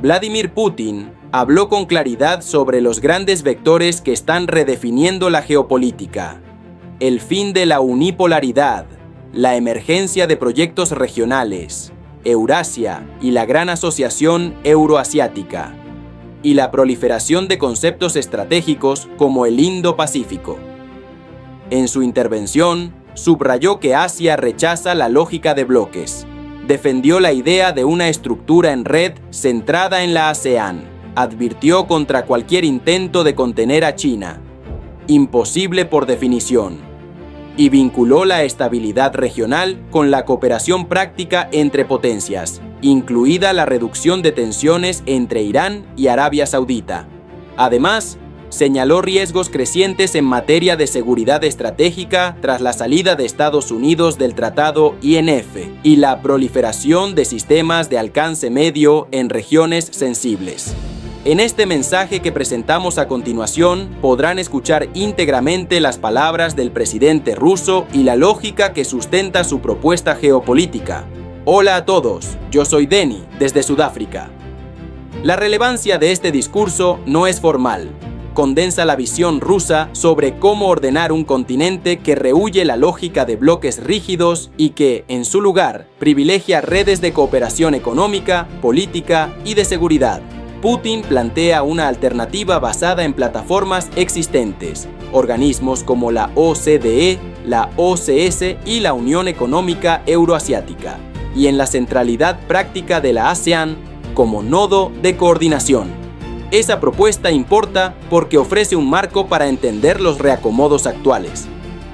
Vladimir Putin habló con claridad sobre los grandes vectores que están redefiniendo la geopolítica: el fin de la unipolaridad, la emergencia de proyectos regionales, Eurasia y la Gran Asociación Euroasiática, y la proliferación de conceptos estratégicos como el Indo-Pacífico. En su intervención, subrayó que Asia rechaza la lógica de bloques. Defendió la idea de una estructura en red centrada en la ASEAN. Advirtió contra cualquier intento de contener a China, imposible por definición, y vinculó la estabilidad regional con la cooperación práctica entre potencias, incluida la reducción de tensiones entre Irán y Arabia Saudita. Además, señaló riesgos crecientes en materia de seguridad estratégica tras la salida de Estados Unidos del Tratado INF y la proliferación de sistemas de alcance medio en regiones sensibles. En este mensaje que presentamos a continuación podrán escuchar íntegramente las palabras del presidente ruso y la lógica que sustenta su propuesta geopolítica. Hola a todos, yo soy Denny, desde Sudáfrica. La relevancia de este discurso no es formal. Condensa la visión rusa sobre cómo ordenar un continente que rehúye la lógica de bloques rígidos y que, en su lugar, privilegia redes de cooperación económica, política y de seguridad. Putin plantea una alternativa basada en plataformas existentes, organismos como la OCDE, la OCS y la Unión Económica Euroasiática, y en la centralidad práctica de la ASEAN como nodo de coordinación. Esa propuesta importa porque ofrece un marco para entender los reacomodos actuales.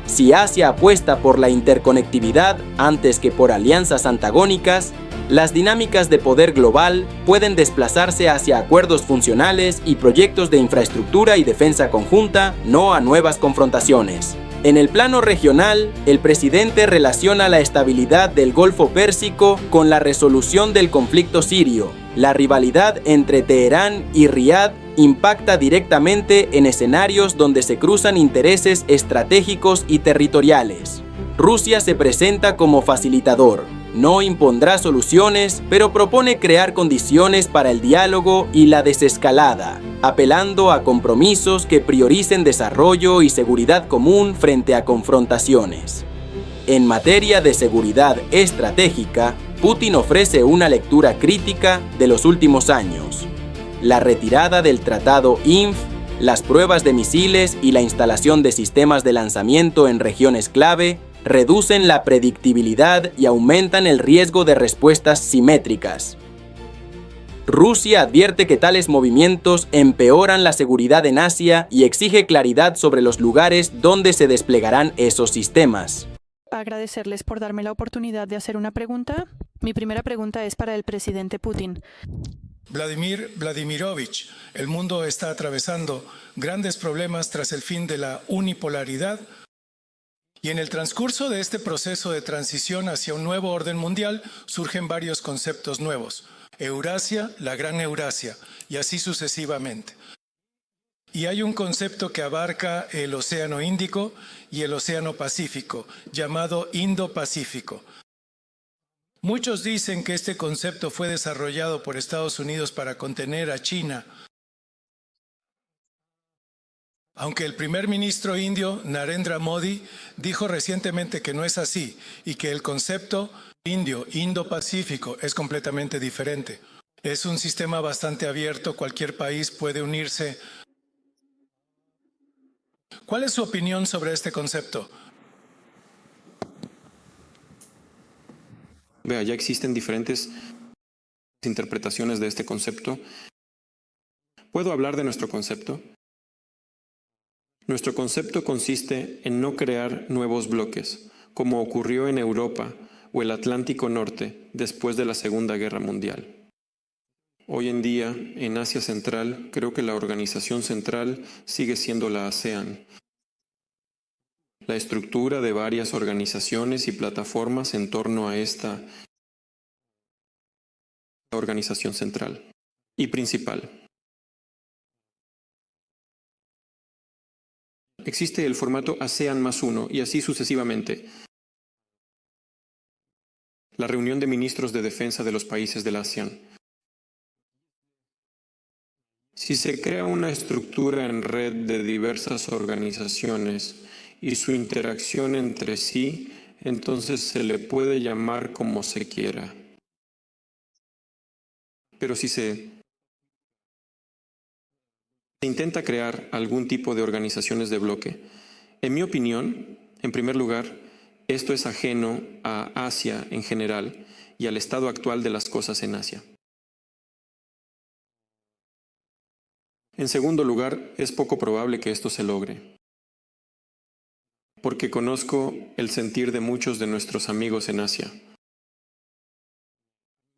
Si Asia apuesta por la interconectividad antes que por alianzas antagónicas, las dinámicas de poder global pueden desplazarse hacia acuerdos funcionales y proyectos de infraestructura y defensa conjunta, no a nuevas confrontaciones. En el plano regional, el presidente relaciona la estabilidad del Golfo Pérsico con la resolución del conflicto sirio. La rivalidad entre Teherán y Riad impacta directamente en escenarios donde se cruzan intereses estratégicos y territoriales. Rusia se presenta como facilitador. No impondrá soluciones, pero propone crear condiciones para el diálogo y la desescalada, apelando a compromisos que prioricen desarrollo y seguridad común frente a confrontaciones. En materia de seguridad estratégica, Putin ofrece una lectura crítica de los últimos años. La retirada del Tratado INF, las pruebas de misiles y la instalación de sistemas de lanzamiento en regiones clave reducen la predictibilidad y aumentan el riesgo de respuestas simétricas. Rusia advierte que tales movimientos empeoran la seguridad en Asia y exige claridad sobre los lugares donde se desplegarán esos sistemas. Agradecerles por darme la oportunidad de hacer una pregunta. Mi primera pregunta es para el presidente Putin. Vladimir Vladimirovich, el mundo está atravesando grandes problemas tras el fin de la unipolaridad y en el transcurso de este proceso de transición hacia un nuevo orden mundial surgen varios conceptos nuevos. Eurasia, la Gran Eurasia y así sucesivamente. Y hay un concepto que abarca el Océano Índico y el Océano Pacífico, llamado Indo-Pacífico. Muchos dicen que este concepto fue desarrollado por Estados Unidos para contener a China, aunque el primer ministro indio, Narendra Modi, dijo recientemente que no es así y que el concepto Indo-Pacífico es completamente diferente. Es un sistema bastante abierto, cualquier país puede unirse. ¿Cuál es su opinión sobre este concepto? Vea, ya existen diferentes interpretaciones de este concepto. ¿Puedo hablar de nuestro concepto? Nuestro concepto consiste en no crear nuevos bloques, como ocurrió en Europa o el Atlántico Norte después de la Segunda Guerra Mundial. Hoy en día, en Asia Central, creo que la organización central sigue siendo la ASEAN. La estructura de varias organizaciones y plataformas en torno a esta organización central y principal. Existe el formato ASEAN +1 y así sucesivamente. La reunión de ministros de defensa de los países de la ASEAN. Si se crea una estructura en red de diversas organizaciones y su interacción entre sí, entonces se le puede llamar como se quiera. Pero si se intenta crear algún tipo de organizaciones de bloque, en mi opinión, en primer lugar, esto es ajeno a Asia en general y al estado actual de las cosas en Asia. En segundo lugar, es poco probable que esto se logre, porque conozco el sentir de muchos de nuestros amigos en Asia.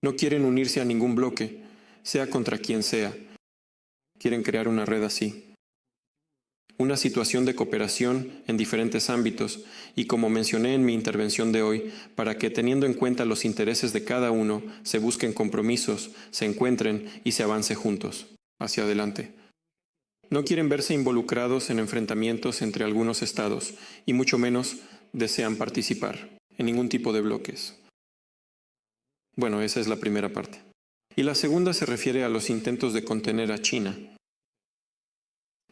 No quieren unirse a ningún bloque, sea contra quien sea. Quieren crear una red así. Una situación de cooperación en diferentes ámbitos y, como mencioné en mi intervención de hoy, para que, teniendo en cuenta los intereses de cada uno, se busquen compromisos, se encuentren y se avance juntos, hacia adelante. No quieren verse involucrados en enfrentamientos entre algunos estados y mucho menos desean participar en ningún tipo de bloques. Bueno, esa es la primera parte. Y la segunda se refiere a los intentos de contener a China.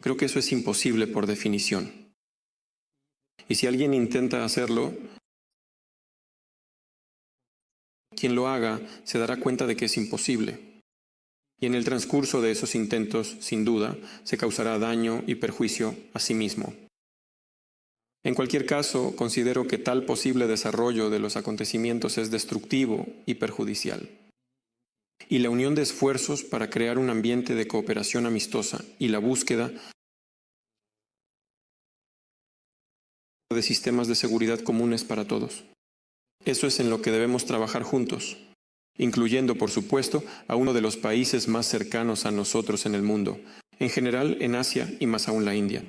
Creo que eso es imposible por definición. Y si alguien intenta hacerlo, quien lo haga se dará cuenta de que es imposible. Y en el transcurso de esos intentos, sin duda, se causará daño y perjuicio a sí mismo. En cualquier caso, considero que tal posible desarrollo de los acontecimientos es destructivo y perjudicial. Y la unión de esfuerzos para crear un ambiente de cooperación amistosa y la búsqueda de sistemas de seguridad comunes para todos. Eso es en lo que debemos trabajar juntos, incluyendo, por supuesto, a uno de los países más cercanos a nosotros en el mundo, en general en Asia y más aún la India.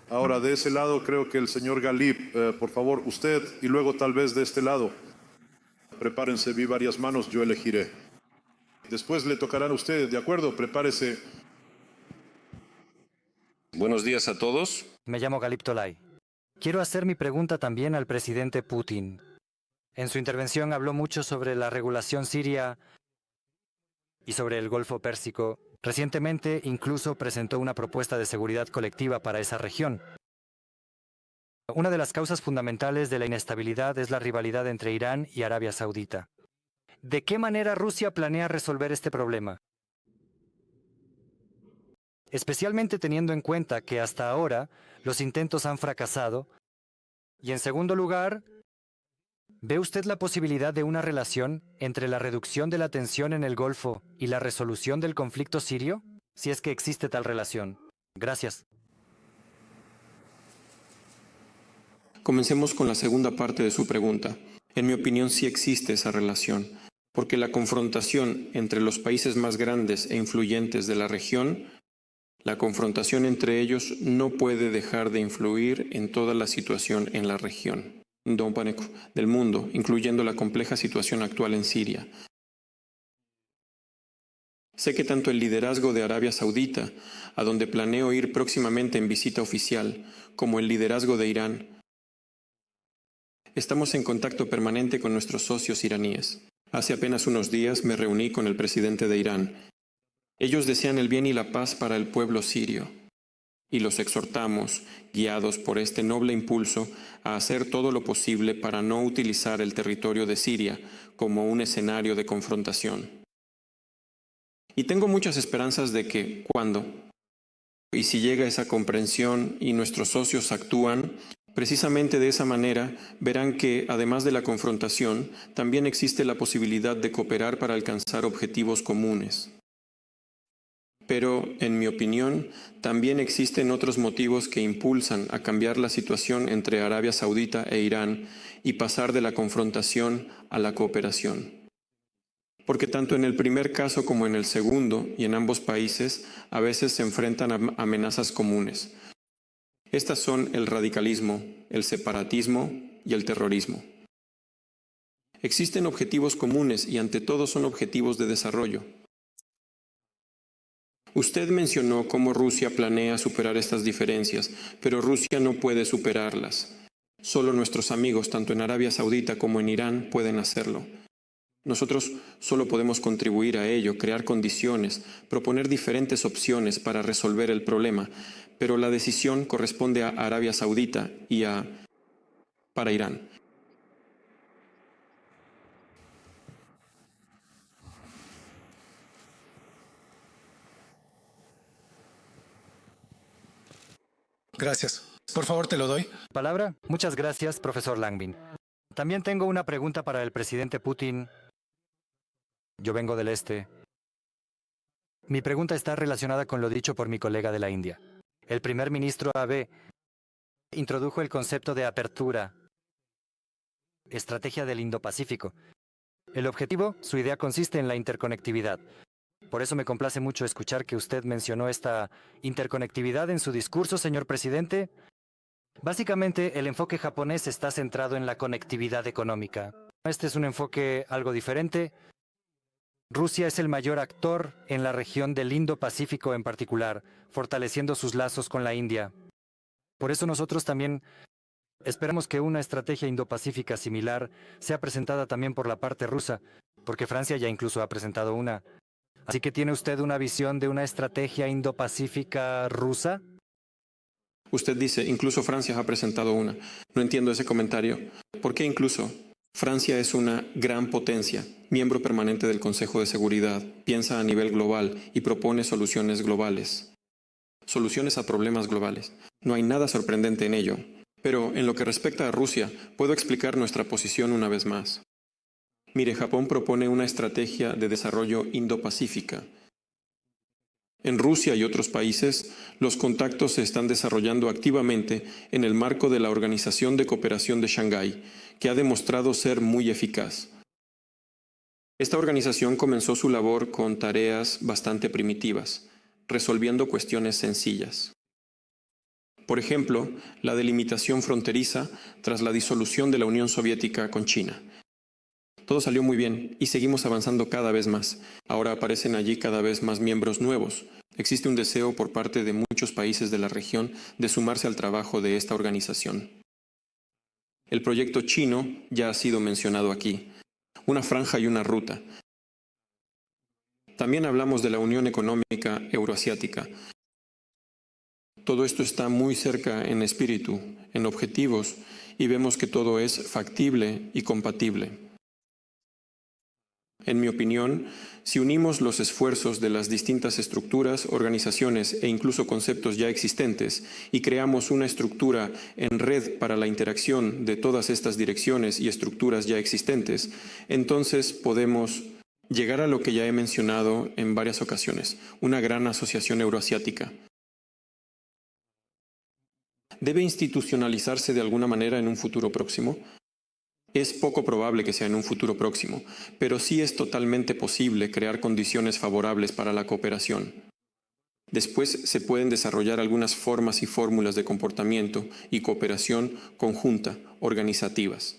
Ahora, de ese lado, creo que el señor Galip, por favor, usted, y luego tal vez de este lado. Prepárense, vi varias manos, yo elegiré. Después le tocarán a ustedes, ¿de acuerdo? Prepárese. Buenos días a todos. Me llamo Galip Tolay. Quiero hacer mi pregunta también al presidente Putin. En su intervención habló mucho sobre la regulación siria y sobre el Golfo Pérsico. Recientemente incluso presentó una propuesta de seguridad colectiva para esa región. Una de las causas fundamentales de la inestabilidad es la rivalidad entre Irán y Arabia Saudita. ¿De qué manera Rusia planea resolver este problema? Especialmente teniendo en cuenta que hasta ahora los intentos han fracasado. Y en segundo lugar, ¿ve usted la posibilidad de una relación entre la reducción de la tensión en el Golfo y la resolución del conflicto sirio? Si es que existe tal relación. Gracias. Comencemos con la segunda parte de su pregunta. En mi opinión, sí existe esa relación, porque la confrontación entre los países más grandes e influyentes de la región, la confrontación entre ellos no puede dejar de influir en toda la situación en la región del mundo, incluyendo la compleja situación actual en Siria. Sé que tanto el liderazgo de Arabia Saudita, a donde planeo ir próximamente en visita oficial, como el liderazgo de Irán, estamos en contacto permanente con nuestros socios iraníes. Hace apenas unos días me reuní con el presidente de Irán. Ellos desean el bien y la paz para el pueblo sirio, y los exhortamos, guiados por este noble impulso, a hacer todo lo posible para no utilizar el territorio de Siria como un escenario de confrontación. Y tengo muchas esperanzas de que, cuando y si llega esa comprensión y nuestros socios actúan, precisamente de esa manera verán que, además de la confrontación, también existe la posibilidad de cooperar para alcanzar objetivos comunes. Pero, en mi opinión, también existen otros motivos que impulsan a cambiar la situación entre Arabia Saudita e Irán y pasar de la confrontación a la cooperación. Porque tanto en el primer caso como en el segundo, y en ambos países, a veces se enfrentan a amenazas comunes. Estas son el radicalismo, el separatismo y el terrorismo. Existen objetivos comunes y ante todo son objetivos de desarrollo. Usted mencionó cómo Rusia planea superar estas diferencias, pero Rusia no puede superarlas. Solo nuestros amigos, tanto en Arabia Saudita como en Irán, pueden hacerlo. Nosotros solo podemos contribuir a ello, crear condiciones, proponer diferentes opciones para resolver el problema, pero la decisión corresponde a Arabia Saudita y para Irán. Gracias. Por favor, te lo doy. ¿Palabra? Muchas gracias, profesor Langbin. También tengo una pregunta para el presidente Putin. Yo vengo del este. Mi pregunta está relacionada con lo dicho por mi colega de la India. El primer ministro Abe introdujo el concepto de apertura, estrategia del Indo-Pacífico. El objetivo, su idea consiste en la interconectividad. Por eso me complace mucho escuchar que usted mencionó esta interconectividad en su discurso, señor presidente. Básicamente, el enfoque japonés está centrado en la conectividad económica. Este es un enfoque algo diferente. Rusia es el mayor actor en la región del Indo-Pacífico en particular, fortaleciendo sus lazos con la India. Por eso nosotros también esperamos que una estrategia Indo-Pacífica similar sea presentada también por la parte rusa, porque Francia ya incluso ha presentado una. Así que ¿tiene usted una visión de una estrategia Indo-Pacífica rusa? Usted dice, incluso Francia ha presentado una. No entiendo ese comentario. ¿Por qué incluso? Francia es una gran potencia, miembro permanente del Consejo de Seguridad, piensa a nivel global y propone soluciones globales. Soluciones a problemas globales. No hay nada sorprendente en ello. Pero en lo que respecta a Rusia, puedo explicar nuestra posición una vez más. Mire, Japón propone una estrategia de desarrollo Indo-Pacífica. En Rusia y otros países, los contactos se están desarrollando activamente en el marco de la Organización de Cooperación de Shanghái, que ha demostrado ser muy eficaz. Esta organización comenzó su labor con tareas bastante primitivas, resolviendo cuestiones sencillas. Por ejemplo, la delimitación fronteriza tras la disolución de la Unión Soviética con China. Todo salió muy bien y seguimos avanzando cada vez más. Ahora aparecen allí cada vez más miembros nuevos. Existe un deseo por parte de muchos países de la región de sumarse al trabajo de esta organización. El proyecto chino ya ha sido mencionado aquí. Una franja y una ruta. También hablamos de la Unión Económica Euroasiática. Todo esto está muy cerca en espíritu, en objetivos, y vemos que todo es factible y compatible. En mi opinión, si unimos los esfuerzos de las distintas estructuras, organizaciones e incluso conceptos ya existentes y creamos una estructura en red para la interacción de todas estas direcciones y estructuras ya existentes, entonces podemos llegar a lo que ya he mencionado en varias ocasiones, una gran asociación euroasiática. ¿Debe institucionalizarse de alguna manera en un futuro próximo? Es poco probable que sea en un futuro próximo, pero sí es totalmente posible crear condiciones favorables para la cooperación. Después se pueden desarrollar algunas formas y fórmulas de comportamiento y cooperación conjunta, organizativas.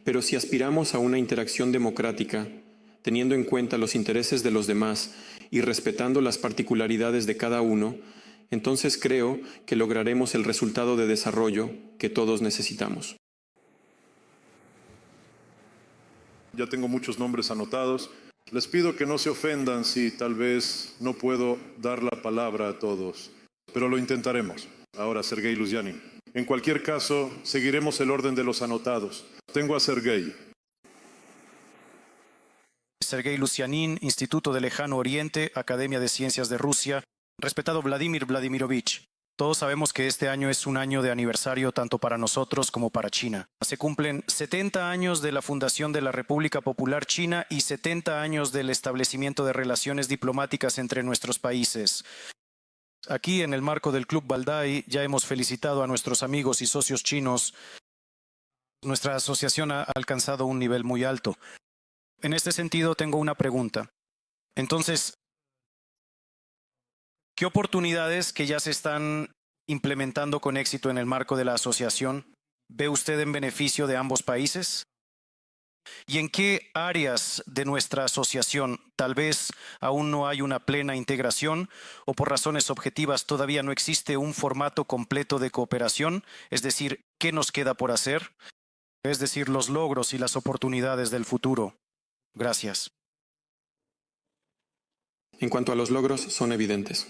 Pero si aspiramos a una interacción democrática, teniendo en cuenta los intereses de los demás y respetando las particularidades de cada uno, entonces creo que lograremos el resultado de desarrollo que todos necesitamos. Ya tengo muchos nombres anotados. Les pido que no se ofendan si tal vez no puedo dar la palabra a todos, pero lo intentaremos. Ahora, Sergei Lusianin. En cualquier caso, seguiremos el orden de los anotados. Tengo a Sergei. Sergei Lusianin, Instituto de Lejano Oriente, Academia de Ciencias de Rusia. Respetado Vladimir Vladimirovich, todos sabemos que este año es un año de aniversario tanto para nosotros como para China. Se cumplen 70 años de la fundación de la República Popular China y 70 años del establecimiento de relaciones diplomáticas entre nuestros países. Aquí, en el marco del Club Valdai, ya hemos felicitado a nuestros amigos y socios chinos. Nuestra asociación ha alcanzado un nivel muy alto. En este sentido, tengo una pregunta. Entonces, ¿qué oportunidades que ya se están implementando con éxito en el marco de la asociación ve usted en beneficio de ambos países? ¿Y en qué áreas de nuestra asociación tal vez aún no hay una plena integración o por razones objetivas todavía no existe un formato completo de cooperación? Es decir, ¿qué nos queda por hacer? Es decir, los logros y las oportunidades del futuro. Gracias. En cuanto a los logros, son evidentes.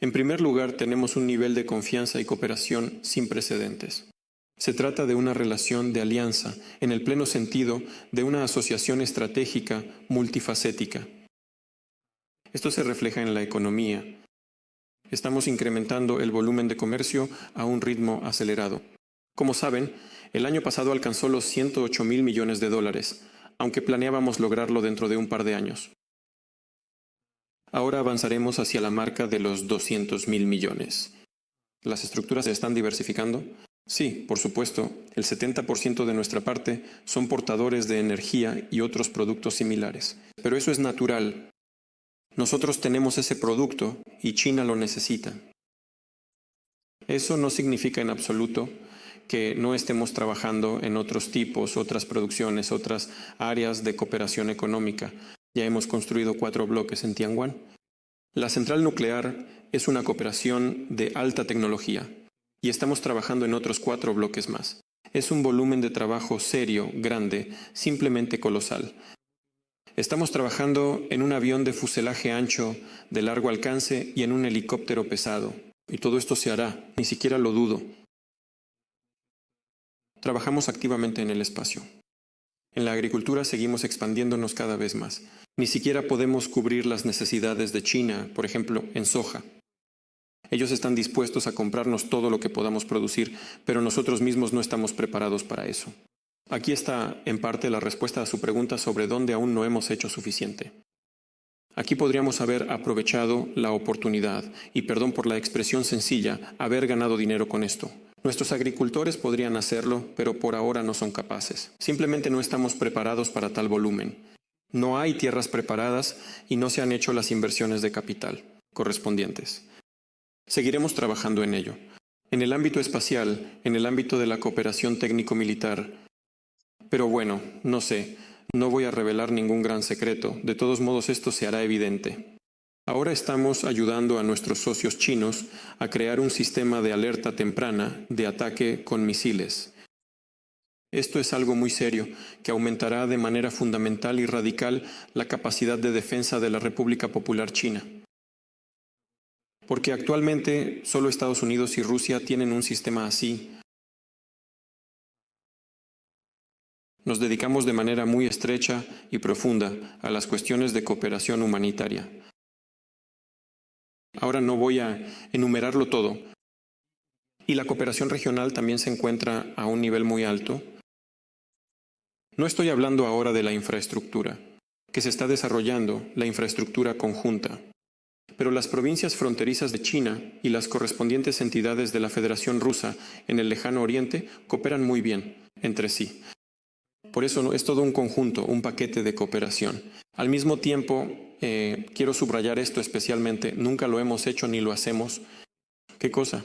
En primer lugar, tenemos un nivel de confianza y cooperación sin precedentes. Se trata de una relación de alianza, en el pleno sentido de una asociación estratégica multifacética. Esto se refleja en la economía. Estamos incrementando el volumen de comercio a un ritmo acelerado. Como saben, el año pasado alcanzó los 108.000 millones de dólares, aunque planeábamos lograrlo dentro de un par de años. Ahora avanzaremos hacia la marca de los 200.000 millones. ¿Las estructuras se están diversificando? Sí, por supuesto. El 70% de nuestra parte son portadores de energía y otros productos similares. Pero eso es natural. Nosotros tenemos ese producto y China lo necesita. Eso no significa en absoluto que no estemos trabajando en otros tipos, otras producciones, otras áreas de cooperación económica. Ya hemos construido 4 bloques en Tianguán. La central nuclear es una cooperación de alta tecnología y estamos trabajando en otros 4 bloques más. Es un volumen de trabajo serio, grande, simplemente colosal. Estamos trabajando en un avión de fuselaje ancho, de largo alcance y en un helicóptero pesado. Y todo esto se hará, ni siquiera lo dudo. Trabajamos activamente en el espacio. En la agricultura seguimos expandiéndonos cada vez más. Ni siquiera podemos cubrir las necesidades de China, por ejemplo, en soja. Ellos están dispuestos a comprarnos todo lo que podamos producir, pero nosotros mismos no estamos preparados para eso. Aquí está, en parte, la respuesta a su pregunta sobre dónde aún no hemos hecho suficiente. Aquí podríamos haber aprovechado la oportunidad, y perdón por la expresión sencilla, haber ganado dinero con esto. Nuestros agricultores podrían hacerlo, pero por ahora no son capaces. Simplemente no estamos preparados para tal volumen. No hay tierras preparadas y no se han hecho las inversiones de capital correspondientes. Seguiremos trabajando en ello. En el ámbito espacial, en el ámbito de la cooperación técnico-militar. Pero bueno, no sé, no voy a revelar ningún gran secreto. De todos modos, esto se hará evidente. Ahora estamos ayudando a nuestros socios chinos a crear un sistema de alerta temprana de ataque con misiles. Esto es algo muy serio, que aumentará de manera fundamental y radical la capacidad de defensa de la República Popular China. Porque actualmente solo Estados Unidos y Rusia tienen un sistema así. Nos dedicamos de manera muy estrecha y profunda a las cuestiones de cooperación humanitaria. Ahora no voy a enumerarlo todo. Y la cooperación regional también se encuentra a un nivel muy alto. No estoy hablando ahora de la infraestructura, que se está desarrollando, la infraestructura conjunta. Pero las provincias fronterizas de China y las correspondientes entidades de la Federación Rusa en el Lejano Oriente cooperan muy bien entre sí. Por eso es todo un conjunto, un paquete de cooperación. Al mismo tiempo, quiero subrayar esto especialmente, nunca lo hemos hecho ni lo hacemos. ¿Qué cosa?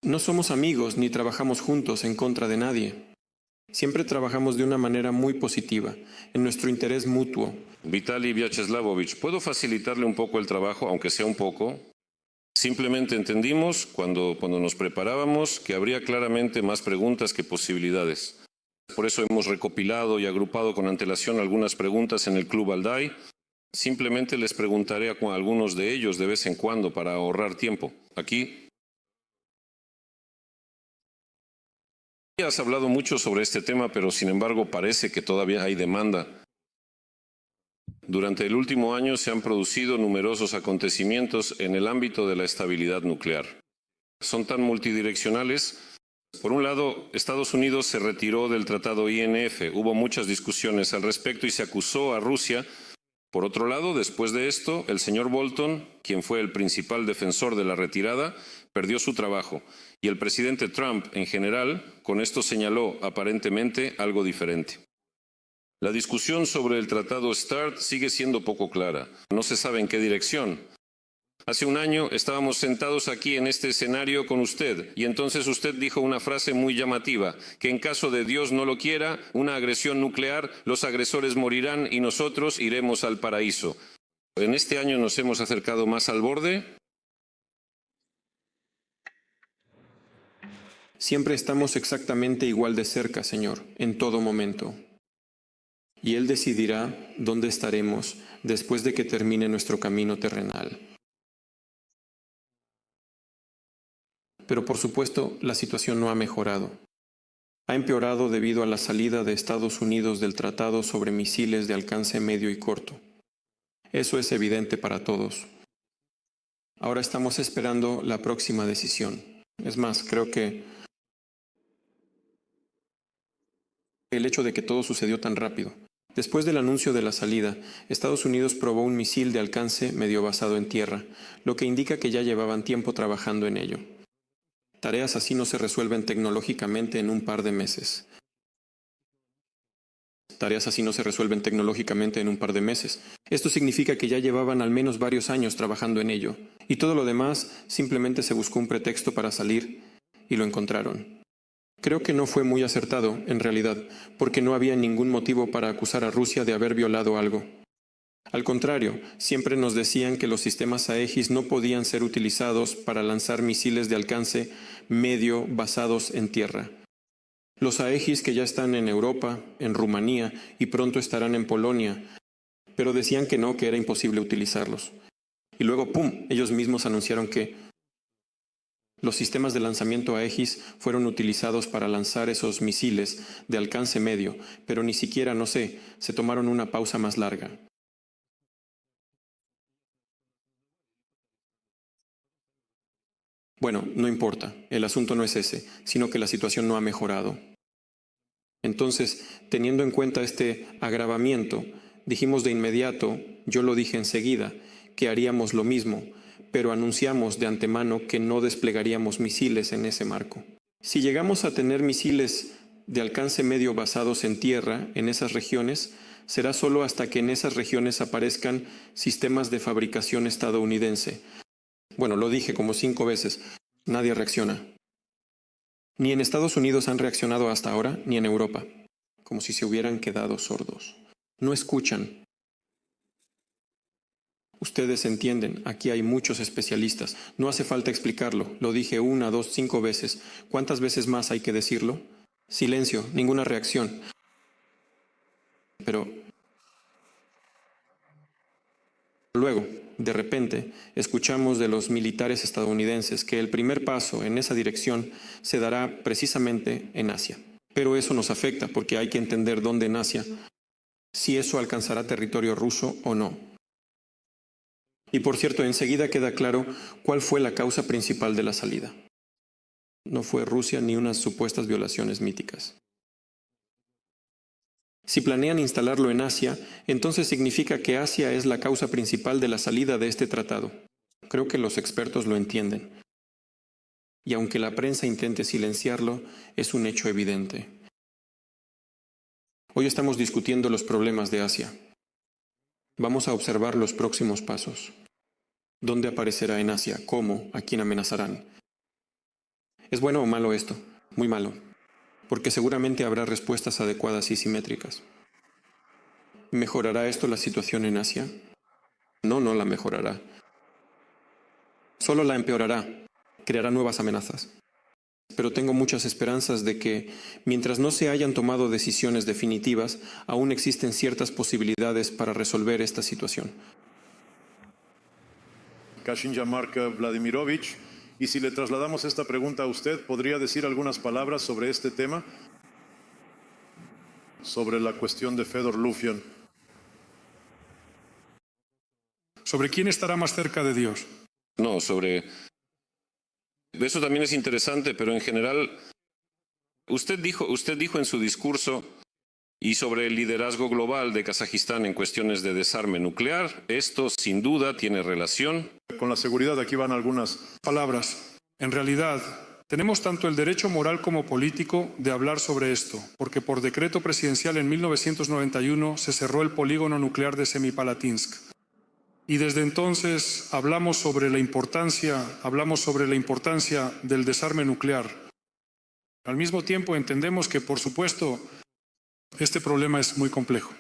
No somos amigos ni trabajamos juntos en contra de nadie. Siempre trabajamos de una manera muy positiva, en nuestro interés mutuo. Vitaly Vyacheslavovich, ¿puedo facilitarle un poco el trabajo, aunque sea un poco? Simplemente entendimos, cuando nos preparábamos, que habría claramente más preguntas que posibilidades. Por eso hemos recopilado y agrupado con antelación algunas preguntas en el Club Aldai. Simplemente les preguntaré a algunos de ellos de vez en cuando para ahorrar tiempo. Aquí. Has hablado mucho sobre este tema, pero sin embargo parece que todavía hay demanda. Durante el último año se han producido numerosos acontecimientos en el ámbito de la estabilidad nuclear. Son tan multidireccionales. Por un lado, Estados Unidos se retiró del tratado INF. Hubo muchas discusiones al respecto y se acusó a Rusia. Por otro lado, después de esto, el señor Bolton, quien fue el principal defensor de la retirada, perdió su trabajo. Y el presidente Trump, en general, con esto señaló aparentemente algo diferente. La discusión sobre el tratado START sigue siendo poco clara. No se sabe en qué dirección. Hace un año estábamos sentados aquí en este escenario con usted y entonces usted dijo una frase muy llamativa, que en caso de Dios no lo quiera, una agresión nuclear, los agresores morirán y nosotros iremos al paraíso. ¿En este año nos hemos acercado más al borde? Siempre estamos exactamente igual de cerca, señor, en todo momento. y Él decidirá dónde estaremos después de que termine nuestro camino terrenal. Pero por supuesto, la situación no ha mejorado. Ha empeorado debido a la salida de Estados Unidos del Tratado sobre Misiles de Alcance Medio y Corto. Eso es evidente para todos. Ahora estamos esperando la próxima decisión. Es más, creo que el hecho de que todo sucedió tan rápido. Después del anuncio de la salida, Estados Unidos probó un misil de alcance medio basado en tierra, lo que indica que ya llevaban tiempo trabajando en ello. Tareas así no se resuelven tecnológicamente en un par de meses. Esto significa que ya llevaban al menos varios años trabajando en ello, y todo lo demás simplemente se buscó un pretexto para salir, y lo encontraron. Creo que no fue muy acertado, en realidad, porque no había ningún motivo para acusar a Rusia de haber violado algo. Al contrario, siempre nos decían que los sistemas Aegis no podían ser utilizados para lanzar misiles de alcance medio basados en tierra. Los Aegis que ya están en Europa, en Rumanía y pronto estarán en Polonia, pero decían que no, que era imposible utilizarlos. Y luego, ¡pum!, ellos mismos anunciaron que los sistemas de lanzamiento Aegis fueron utilizados para lanzar esos misiles de alcance medio, pero ni siquiera, se tomaron una pausa más larga. Bueno, no importa, el asunto no es ese, sino que la situación no ha mejorado. Entonces, teniendo en cuenta este agravamiento, dijimos de inmediato, yo lo dije enseguida, que haríamos lo mismo, pero anunciamos de antemano que no desplegaríamos misiles en ese marco. Si llegamos a tener misiles de alcance medio basados en tierra en esas regiones, será solo hasta que en esas regiones aparezcan sistemas de fabricación estadounidense. Bueno, lo dije como 5 veces. Nadie reacciona. Ni en Estados Unidos han reaccionado hasta ahora, ni en Europa. Como si se hubieran quedado sordos. No escuchan. Ustedes entienden, aquí hay muchos especialistas. No hace falta explicarlo. Lo dije 1, 2, 5 veces. ¿Cuántas veces más hay que decirlo? Silencio, ninguna reacción. Pero luego, de repente, escuchamos de los militares estadounidenses que el primer paso en esa dirección se dará precisamente en Asia. Pero eso nos afecta porque hay que entender dónde en Asia, si eso alcanzará territorio ruso o no. Y por cierto, enseguida queda claro cuál fue la causa principal de la salida. No fue Rusia ni unas supuestas violaciones míticas. Si planean instalarlo en Asia, entonces significa que Asia es la causa principal de la salida de este tratado. Creo que los expertos lo entienden. Y aunque la prensa intente silenciarlo, es un hecho evidente. Hoy estamos discutiendo los problemas de Asia. Vamos a observar los próximos pasos. ¿Dónde aparecerá en Asia? ¿Cómo? ¿A quién amenazarán? ¿Es bueno o malo esto? Muy malo. Porque seguramente habrá respuestas adecuadas y simétricas. ¿Mejorará esto la situación en Asia? No, no la mejorará. Solo la empeorará, creará nuevas amenazas. Pero tengo muchas esperanzas de que, mientras no se hayan tomado decisiones definitivas, aún existen ciertas posibilidades para resolver esta situación. Kashinja Mark Vladimirovich. Y si le trasladamos esta pregunta a usted, ¿podría decir algunas palabras sobre este tema? Sobre la cuestión de Fedor Lufian. ¿Sobre quién estará más cerca de Dios? No, sobre... Eso también es interesante, pero en general, usted dijo en su discurso y sobre el liderazgo global de Kazajistán en cuestiones de desarme nuclear, esto sin duda tiene relación. Con la seguridad, aquí van algunas palabras. En realidad, tenemos tanto el derecho moral como político de hablar sobre esto, porque por decreto presidencial en 1991 se cerró el polígono nuclear de Semipalatinsk. Y desde entonces hablamos sobre la importancia del desarme nuclear. Al mismo tiempo entendemos que, por supuesto, este problema es muy complejo.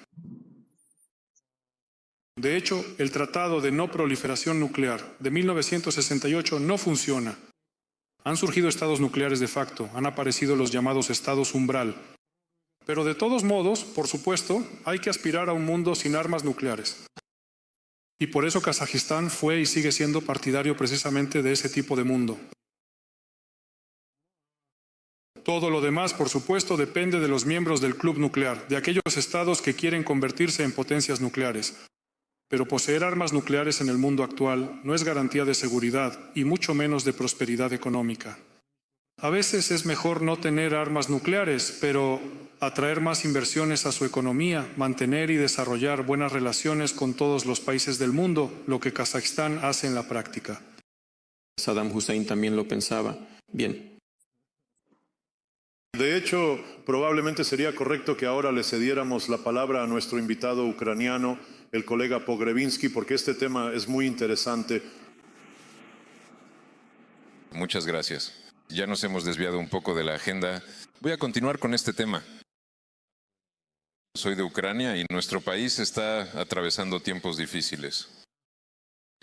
De hecho, el Tratado de No Proliferación Nuclear de 1968 no funciona. Han surgido estados nucleares de facto, han aparecido los llamados estados umbral. Pero de todos modos, por supuesto, hay que aspirar a un mundo sin armas nucleares. Y por eso Kazajistán fue y sigue siendo partidario precisamente de ese tipo de mundo. Todo lo demás, por supuesto, depende de los miembros del club nuclear, de aquellos estados que quieren convertirse en potencias nucleares. Pero poseer armas nucleares en el mundo actual no es garantía de seguridad y mucho menos de prosperidad económica. A veces es mejor no tener armas nucleares, pero atraer más inversiones a su economía, mantener y desarrollar buenas relaciones con todos los países del mundo, lo que Kazajistán hace en la práctica. Saddam Hussein también lo pensaba. Bien. De hecho, probablemente sería correcto que ahora le cediéramos la palabra a nuestro invitado ucraniano, el colega Pogrebinsky, porque este tema es muy interesante. Muchas gracias. Ya nos hemos desviado un poco de la agenda. Voy a continuar con este tema. Soy de Ucrania y nuestro país está atravesando tiempos difíciles.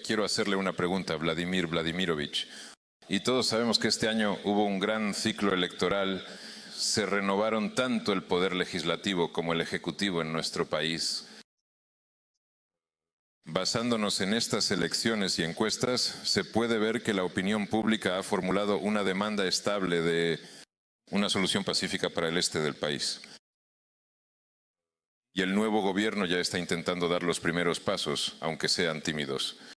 Quiero hacerle una pregunta a Vladimir Vladimirovich. Y todos sabemos que este año hubo un gran ciclo electoral. Se renovaron tanto el poder legislativo como el ejecutivo en nuestro país. Basándonos en estas elecciones y encuestas, se puede ver que la opinión pública ha formulado una demanda estable de una solución pacífica para el este del país. Y el nuevo gobierno ya está intentando dar los primeros pasos, aunque sean tímidos.